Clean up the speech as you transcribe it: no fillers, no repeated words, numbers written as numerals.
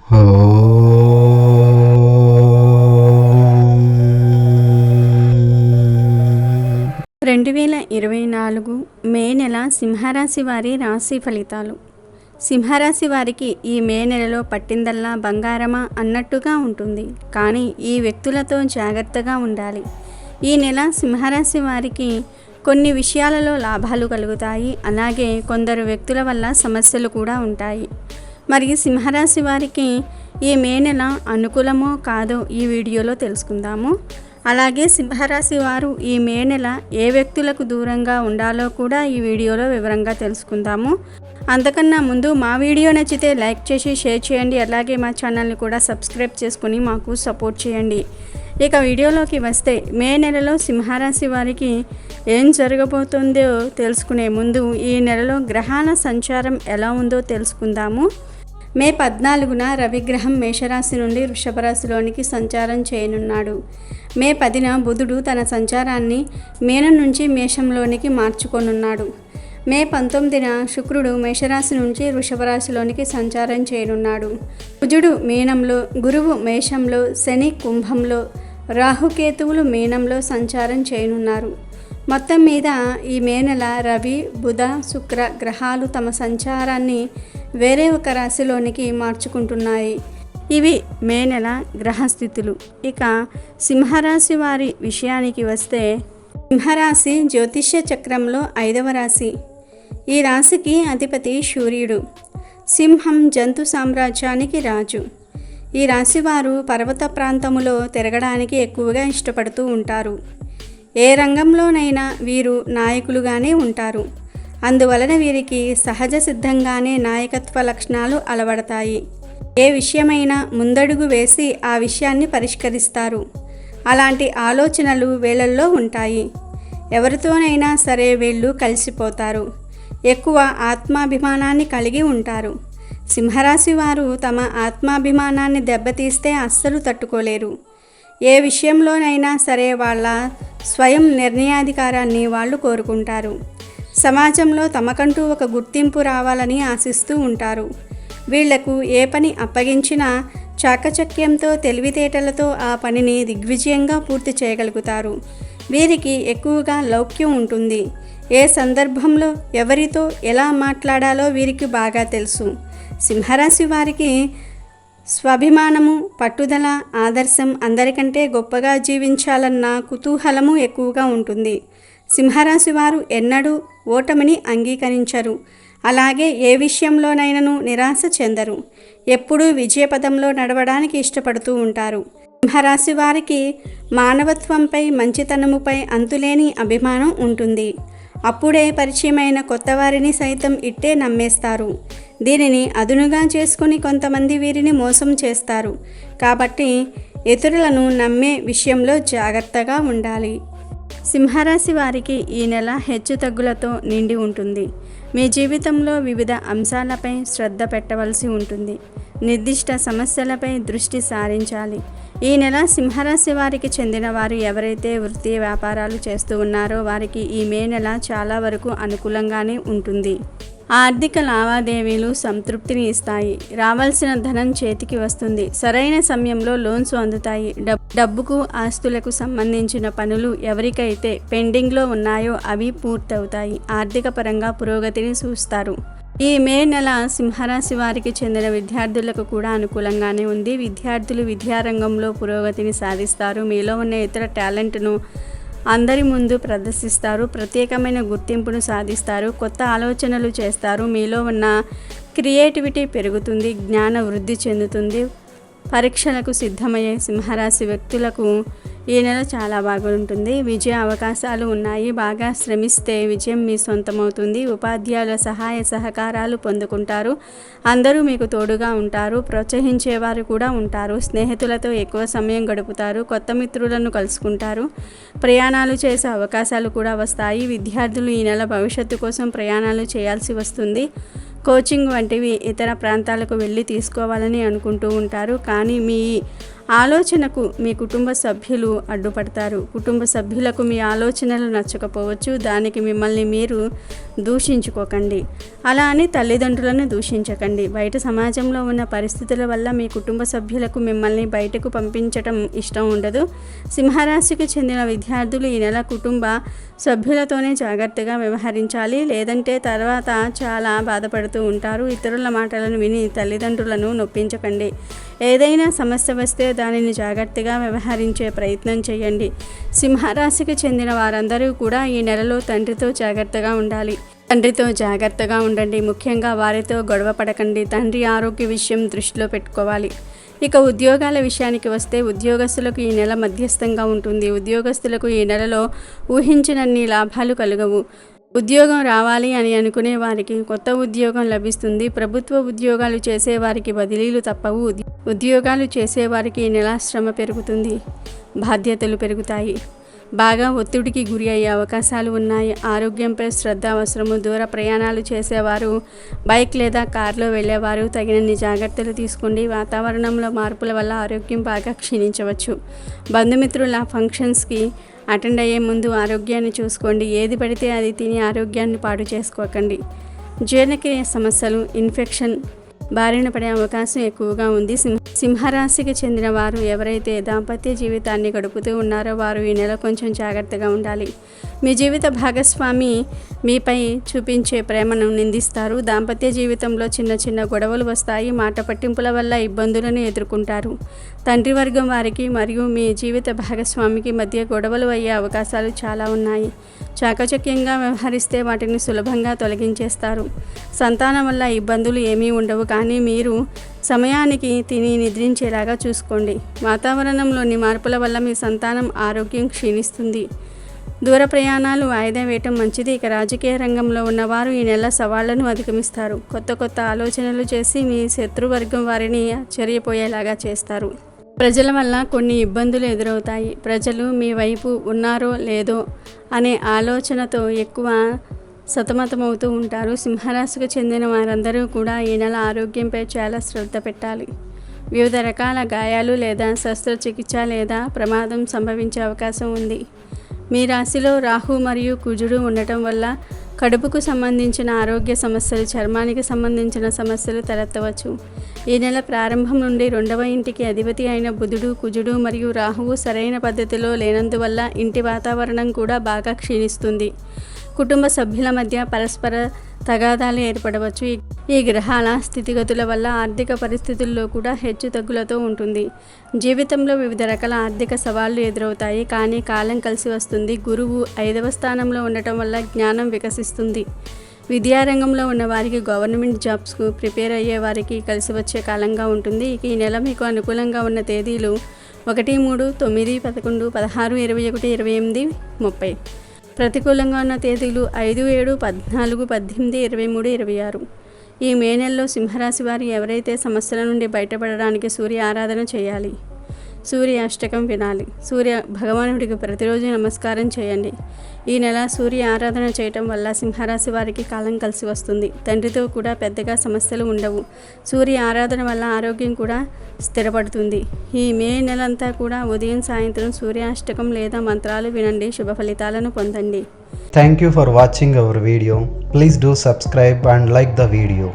2024 మే నెల సింహరాశి వారి రాశి ఫలితాలు. సింహరాశి వారికి ఈ మే నెలలో పట్టిందల్లా బంగారమా అన్నట్టుగా ఉంటుంది. కానీ ఈ వ్యక్తులతో జాగ్రత్తగా ఉండాలి. ఈ నెల సింహరాశి వారికి కొన్ని విషయాలలో లాభాలు కలుగుతాయి. అలాగే కొందరు వ్యక్తుల వల్ల సమస్యలు కూడా ఉంటాయి. మరి సింహరాశి వారికి ఈ మే నెల అనుకూలమో కాదో ఈ వీడియోలో తెలుసుకుందాము. అలాగే సింహరాశి వారు ఈ మే నెల ఏ వ్యక్తులకు దూరంగా ఉండాలో కూడా ఈ వీడియోలో వివరంగా తెలుసుకుందాము. అంతకన్నా ముందు మా వీడియో నచ్చితే లైక్ చేసి షేర్ చేయండి. అలాగే మా ఛానల్ని కూడా సబ్స్క్రైబ్ చేసుకుని మాకు సపోర్ట్ చేయండి. ఇక వీడియోలోకి వస్తే మే నెలలో సింహరాశి వారికి ఏం జరగబోతుందో తెలుసుకునే ముందు ఈ నెలలో గ్రహాల సంచారం ఎలా ఉందో తెలుసుకుందాము. మే 14న రవిగ్రహం మేషరాశి నుండి వృషభ రాశిలోనికి సంచారం చేయనున్నాడు. మే 10న బుధుడు తన సంచారాన్ని మీనం నుంచి మేషంలోనికి మార్చుకొనున్నాడు. మే 19న శుక్రుడు మేషరాశి నుంచి వృషభ రాశిలోనికి సంచారం చేయనున్నాడు. కుజుడు మీనంలో, గురువు మేషంలో, శని కుంభంలో, రాహుకేతువులు మీనంలో సంచారం చేయనున్నారు. మొత్తం మీద ఈ మే నెల రవి, బుధ, శుక్ర గ్రహాలు తమ సంచారాన్ని వేరే ఒక రాశిలోనికి మార్చుకుంటున్నాయి. ఇవి మే నెల గ్రహస్థితులు. ఇక సింహరాశి వారి విషయానికి వస్తే, సింహరాశి జ్యోతిష్య చక్రంలో 5వ రాశి. ఈ రాశికి అధిపతి సూర్యుడు. సింహం జంతు సామ్రాజ్యానికి రాజు. ఈ రాశివారు పర్వత ప్రాంతములో తిరగడానికి ఎక్కువగా ఇష్టపడుతూ ఉంటారు. ఏ రంగంలోనైనా వీరు నాయకులుగానే ఉంటారు. అందువలన వీరికి సహజ సిద్ధంగానే నాయకత్వ లక్షణాలు అలవడతాయి. ఏ విషయమైనా ముందడుగు వేసి ఆ విషయాన్ని పరిష్కరిస్తారు. అలాంటి ఆలోచనలు వీళ్ళల్లో ఉంటాయి. ఎవరితోనైనా సరే వీళ్ళు కలిసిపోతారు. ఎక్కువ ఆత్మాభిమానాన్ని కలిగి ఉంటారు. సింహరాశి వారు తమ ఆత్మాభిమానాన్ని దెబ్బతీస్తే అస్సలు తట్టుకోలేరు. ఏ విషయంలోనైనా సరే వాళ్ళ స్వయం నిర్ణయాధికారాన్ని వాళ్ళు కోరుకుంటారు. సమాజంలో తమకంటూ ఒక గుర్తింపు రావాలని ఆశిస్తూ ఉంటారు. వీళ్లకు ఏ పని అప్పగించినా చాకచక్యంతో, తెలివితేటలతో ఆ పనిని దిగ్విజయంగా పూర్తి చేయగలుగుతారు. వీరికి ఎక్కువగా లౌక్యం ఉంటుంది. ఏ సందర్భంలో ఎవరితో ఎలా మాట్లాడాలో వీరికి బాగా తెలుసు. సింహరాశి వారికి స్వాభిమానము, పట్టుదల, ఆదర్శం, అందరికంటే గొప్పగా జీవించాలన్న కుతూహలము ఎక్కువగా ఉంటుంది. సింహరాశి వారు ఎన్నడూ ఓటమిని అంగీకరించరు. అలాగే ఏ విషయంలోనైనాను నిరాశ చెందరు. ఎప్పుడూ విజయపదంలో నడవడానికి ఇష్టపడుతూ ఉంటారు. సింహరాశి వారికి మానవత్వంపై, మంచితనముపై అంతులేని అభిమానం ఉంటుంది. అప్పుడే పరిచయమైన కొత్త వారిని సైతం ఇట్టే నమ్మేస్తారు. దీనిని అదునుగా చేసుకుని కొంతమంది వీరిని మోసం చేస్తారు. కాబట్టి ఇతరులను నమ్మే విషయంలో జాగ్రత్తగా ఉండాలి. సింహరాశి వారికి ఈ నెల హెచ్చుతగ్గులతో నిండి ఉంటుంది. మీ జీవితంలో వివిధ అంశాలపై శ్రద్ధ పెట్టవలసి ఉంటుంది. నిర్దిష్ట సమస్యలపై దృష్టి సారించాలి. ఈ నెల సింహరాశి వారికి చెందిన వారు ఎవరైతే వృత్తి వ్యాపారాలు చేస్తూ ఉన్నారో వారికి ఈ మే నెల చాలా వరకు అనుకూలంగానే ఉంటుంది. ఆర్థిక లావాదేవీలు సంతృప్తిని ఇస్తాయి. రావాల్సిన ధనం చేతికి వస్తుంది. సరైన సమయంలో లోన్స్ అందుతాయి. డబ్బుకు, ఆస్తులకు సంబంధించిన పనులు ఎవరికైతే పెండింగ్లో ఉన్నాయో అవి పూర్తవుతాయి. ఆర్థిక పరంగా పురోగతిని చూస్తారు. ఈ మే నెల సింహరాశి వారికి చెందిన విద్యార్థులకు కూడా అనుకూలంగానే ఉంది. విద్యార్థులు విద్యారంగంలో పురోగతిని సాధిస్తారు. మీలో ఉన్న ఇతర టాలెంట్ను అందరి ముందు ప్రదర్శిస్తారు. ప్రత్యేకమైన గుర్తింపును సాధిస్తారు. కొత్త ఆలోచనలు చేస్తారు. మీలో ఉన్న క్రియేటివిటీ పెరుగుతుంది. జ్ఞాన వృద్ధి చెందుతుంది. పరీక్షలకు సిద్ధమయ్యే సింహరాశి వ్యక్తులకు ఈ నెల చాలా బాగుంటుంది. విజయ అవకాశాలు ఉన్నాయి. బాగా శ్రమిస్తే విజయం మీ సొంతమవుతుంది. ఉపాధ్యాయుల సహాయ సహకారాలు పొందుకుంటారు. అందరూ మీకు తోడుగా ఉంటారు. ప్రోత్సహించేవారు కూడా ఉంటారు. స్నేహితులతో ఎక్కువ సమయం గడుపుతారు. కొత్త మిత్రులను కలుసుకుంటారు. ప్రయాణాలు చేసే అవకాశాలు కూడా వస్తాయి. విద్యార్థులు ఈ నెల భవిష్యత్తు కోసం ప్రయాణాలు చేయాల్సి వస్తుంది. కోచింగ్ వంటివి ఇతర ప్రాంతాలకు వెళ్ళి తీసుకోవాలని అనుకుంటూ ఉంటారు. కానీ మీ ఆలోచనకు మీ కుటుంబ సభ్యులు అడ్డుపడతారు. కుటుంబ సభ్యులకు మీ ఆలోచనలు నచ్చకపోవచ్చు. దానికి మిమ్మల్ని మీరు దూషించుకోకండి. అలా అని తల్లిదండ్రులను దూషించకండి. బయట సమాజంలో ఉన్న పరిస్థితుల వల్ల మీ కుటుంబ సభ్యులకు మిమ్మల్ని బయటకు పంపించటం ఇష్టం ఉండదు. సింహరాశికి చెందిన విద్యార్థులు ఈ నెల కుటుంబ సభ్యులతోనే జాగ్రత్తగా వ్యవహరించాలి, లేదంటే తర్వాత చాలా బాధపడుతూ ఉంటారు. ఇతరుల మాటలను విని తల్లిదండ్రులను నొప్పించకండి. ఏదైనా సమస్య వస్తే దానిని జాగ్రత్తగా వ్యవహరించే ప్రయత్నం చేయండి. సింహరాశికి చెందిన వారందరూ కూడా ఈ నెలలో తండ్రితో జాగ్రత్తగా ఉండాలి. తండ్రితో జాగ్రత్తగా ఉండండి. ముఖ్యంగా వారితో గొడవ పడకండి. తండ్రి ఆరోగ్య విషయం దృష్టిలో పెట్టుకోవాలి. ఇక ఉద్యోగాల విషయానికి వస్తే ఉద్యోగస్తులకు ఈ నెల మధ్యస్థంగా ఉంటుంది. ఉద్యోగస్తులకు ఈ నెలలో ఊహించినన్ని లాభాలు కలుగవు. ఉద్యోగం రావాలి అని అనుకునే వారికి కొత్త ఉద్యోగం లభిస్తుంది. ప్రభుత్వ ఉద్యోగాలు చేసేవారికి బదిలీలు తప్పవు. ఉద్యోగాలు చేసేవారికి ఈ నెల శ్రమ పెరుగుతుంది, బాధ్యతలు పెరుగుతాయి. బాగా ఒత్తిడికి గురి అయ్యే అవకాశాలు ఉన్నాయి. ఆరోగ్యంపై శ్రద్ధ అవసరము. దూర ప్రయాణాలు చేసేవారు, బైక్ లేదా కారులో వెళ్ళేవారు తగినన్ని జాగ్రత్తలు తీసుకోండి. వాతావరణంలో మార్పుల వల్ల ఆరోగ్యం బాగా క్షీణించవచ్చు. బంధుమిత్రుల ఫంక్షన్స్కి అటెండ్ అయ్యే ముందు ఆరోగ్యాన్ని చూసుకోండి. ఏది పడితే అది తిని ఆరోగ్యాన్ని పాడు చేసుకోకండి. జీర్ణక్రియ సమస్యలు, ఇన్ఫెక్షన్ బారిన పడే అవకాశం ఎక్కువగా ఉంది. సింహరాశికి చెందిన వారు ఎవరైతే దాంపత్య జీవితాన్ని గడుపుతూ ఉన్నారో వారు ఈ నెల కొంచెం జాగ్రత్తగా ఉండాలి. మీ జీవిత భాగస్వామి మీపై చూపించే ప్రేమను నిందిస్తారు. దాంపత్య జీవితంలో చిన్న చిన్న గొడవలు వస్తాయి. మాట పట్టింపుల వల్ల ఇబ్బందులను ఎదుర్కొంటారు. తండ్రి వర్గం వారికి మరియు మీ జీవిత భాగస్వామికి మధ్య గొడవలు అయ్యే అవకాశాలు చాలా ఉన్నాయి. చాకచక్యంగా వ్యవహరిస్తే వాటిని సులభంగా తొలగించేస్తారు. సంతానం వల్ల ఇబ్బందులు ఏమీ ఉండవు, కానీ మీరు సమయానికి తిని నిద్రించేలాగా చూసుకోండి. వాతావరణంలోని మార్పుల వల్ల మీ సంతానం ఆరోగ్యం క్షీణిస్తుంది. దూర ప్రయాణాలు వాయిదా వేయటం మంచిది. ఇక రాజకీయ రంగంలో ఉన్నవారు ఈ నెల సవాళ్లను అధిగమిస్తారు. కొత్త కొత్త ఆలోచనలు చేసి మీ శత్రువర్గం వారిని ఆశ్చర్యపోయేలాగా చేస్తారు. ప్రజల వల్ల కొన్ని ఇబ్బందులు ఎదురవుతాయి. ప్రజలు మీ వైపు ఉన్నారో లేదో అనే ఆలోచనతో ఎక్కువ సతమతమవుతూ ఉంటారు. సింహరాశికి చెందిన వారందరూ కూడా ఈ నెల ఆరోగ్యంపై చాలా శ్రద్ధ పెట్టాలి. వివిధ రకాల గాయాలు లేదా శస్త్రచికిత్స లేదా ప్రమాదం సంభవించే అవకాశం ఉంది. మీ రాశిలో రాహు మరియు కుజుడు ఉండటం వల్ల కడుపుకు సంబంధించిన ఆరోగ్య సమస్యలు, చర్మానికి సంబంధించిన సమస్యలు తలెత్తవచ్చు. ఈ నెల ప్రారంభం నుండి 2వ ఇంటికి అధిపతి అయిన బుధుడు, కుజుడు మరియు రాహువు సరైన పద్ధతిలో లేనందువల్ల ఇంటి వాతావరణం కూడా బాగా క్షీణిస్తుంది. కుటుంబ సభ్యుల మధ్య పరస్పర తగాదాలు ఏర్పడవచ్చు. ఈ గ్రహాల స్థితిగతుల వల్ల ఆర్థిక పరిస్థితుల్లో కూడా హెచ్చు తగ్గులతో ఉంటుంది. జీవితంలో వివిధ రకాల ఆర్థిక సవాళ్లు ఎదురవుతాయి, కానీ కాలం కలిసి వస్తుంది. గురువు 5వ స్థానంలో ఉండటం వల్ల జ్ఞానం వికసిస్తుంది. విద్యారంగంలో ఉన్న వారికి, గవర్నమెంట్ జాబ్స్కు ప్రిపేర్ అయ్యే వారికి కలిసి వచ్చే కాలంగా ఉంటుంది. ఈ నెల మీకు అనుకూలంగా ఉన్న తేదీలు 1, 3, 9, 11, 16, 21, 28, 30. ప్రతికూలంగా ఉన్న తేదీలు 5, 7, 14, 18, 23, 26. ఈ మే నెలలో సింహరాశి వారు ఎవరైతే సమస్యల నుండి బయటపడడానికి సూర్య ఆరాధన చేయాలి, సూర్య అష్టకం వినాలి, సూర్య భగవానుడికి ప్రతిరోజు నమస్కారం చేయండి. ఈ నెల సూర్య ఆరాధన చేయటం వల్ల సింహరాశి వారికి కాలం కలిసి వస్తుంది. తండ్రితో కూడా పెద్దగా సమస్యలు ఉండవు. సూర్య ఆరాధన వల్ల ఆరోగ్యం కూడా స్థిరపడుతుంది. ఈ మే నెలంతా కూడా ఉదయం సాయంత్రం సూర్యాష్టకం లేదా మంత్రాలు వినండి. శుభ ఫలితాలను పొందండి. Thank you for watching our video. Please do subscribe and like the video.